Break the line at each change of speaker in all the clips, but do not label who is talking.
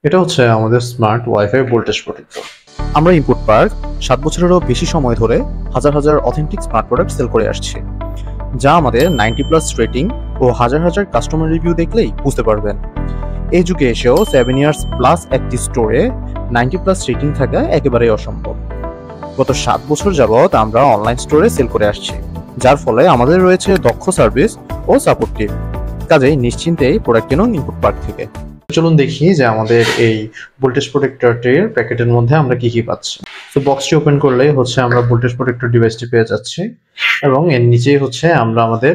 এটা হচ্ছে আমাদের স্মার্ট ওয়াইফাই ভোল্টেজ প্রোটেক্টর।
আমরা ইনপুট পার্ক 7 বছরেরও বেশি সময় ধরে হাজার হাজার অথেন্টিক স্মার্ট প্রোডাক্ট সেল করে আসছি, যা আমাদের 90+ রেটিং ও হাজার হাজার কাস্টমার রিভিউ দেখলেই বুঝতে পারবেন। এই যুগে এসেও 7 ইয়ার্স প্লাস একটি স্টোরে 90+ রেটিং থাকা একেবারেই অসম্ভব। গত 7 বছর যাবৎ আমরা অনলাইন স্টোরে সেল করে আসছি, যার ফলে আমাদের রয়েছে দক্ষ সার্ভিস ও সাপোর্ট টিম। কাজেই নিশ্চিন্তেই প্রোডাক্ট কিনুন ইনপুট পার্ক থেকে।
চলুন দেখি যে আমাদের এই ভোল্টেজ প্রোটেক্টরটির প্যাকেটের মধ্যে আমরা কি কি পাচ্ছি। তো বক্সটি ওপেন করলেই হচ্ছে আমরা ভোল্টেজ প্রোটেক্টর ডিভাইসটি পেয়ে যাচ্ছি এবং এর নিচেই হচ্ছে আমরা আমাদের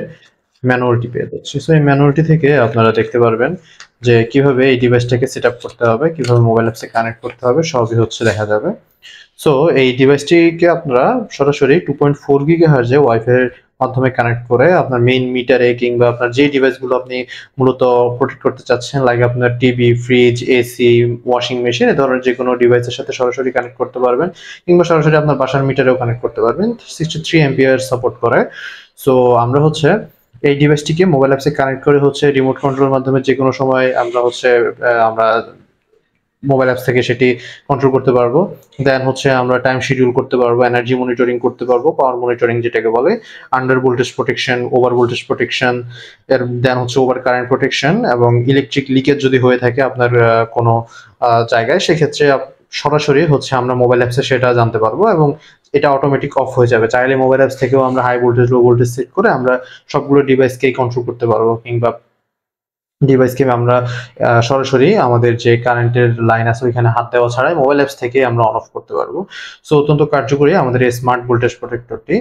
ম্যানুয়ালটি পেয়ে যাচ্ছি। সো এই ম্যানুয়ালটি থেকে আপনারা দেখতে পারবেন যে কিভাবে এই ডিভাইসটাকে সেট আপ করতে হবে, কিভাবে মোবাইল অ্যাপসে কানেক্ট করতে হবে, সবই হচ্ছে দেখা যাবে। সো এই ডিভাইসটিকে আপনারা সরাসরি 2.4 গিগাহার্জে ওয়াইফাই এর মাধ্যমে কানেক্ট করে আপনার মেইন মিটারে কিংবা আপনার যে ডিভাইসগুলো আপনি মূলত প্রোটেক্ট করতে চাচ্ছেন, লাইক আপনার TV, fridge, AC, washing machine, এ ধরনের যে কোনো ডিভাইসের সাথে সরাসরি কানেক্ট করতে পারবেন, কিংবা সরাসরি আপনার বাসার মিটারেও কানেক্ট করতে পারবেন। 63 অ্যাম্পিয়ার সাপোর্ট করে। সো আমরা হচ্ছে এই ডিভাইসটিকে মোবাইল অ্যাপসে কানেক্ট করে হচ্ছে রিমোট কন্ট্রোলের মাধ্যমে যে কোনো সময় আমরা হচ্ছে আমরা মোবাইল অ্যাপস থেকে সেটি কন্ট্রোল করতে পারবো। দেন হচ্ছে আমরা টাইম শিডিউল করতে পারবো, এনার্জি মনিটরিং করতে পারবো, পাওয়ার মনিটরিং যেটাকে বলে, under voltage protection, over voltage protection, এর দেন হচ্ছে ওভার কারেন্ট প্রোটেকশন, এবং ইলেকট্রিক লিকেজ যদি হয়ে থাকে আপনার কোনো জায়গায়, সেক্ষেত্রে সরাসরি হচ্ছে আমরা মোবাইল অ্যাপসে সেটা জানতে পারবো এবং এটা অটোমেটিক অফ হয়ে যাবে। চাইলে মোবাইল অ্যাপস থেকেও আমরা high voltage, low voltage set করে আমরা সবগুলো ডিভাইসকেই কন্ট্রোল করতে পারবো, কিংবা ডিভাইসকে আমরা সরাসরি আমাদের যে কারেন্টের লাইন আছে ওইখানে হাত দেওয়া ছাড়াই মোবাইল অ্যাপস থেকে আমরা অন অফ করতে পারবো। সো অত্যন্ত কার্যকরী আমাদের এই স্মার্ট ভোল্টেজ প্রোটেক্টরটি।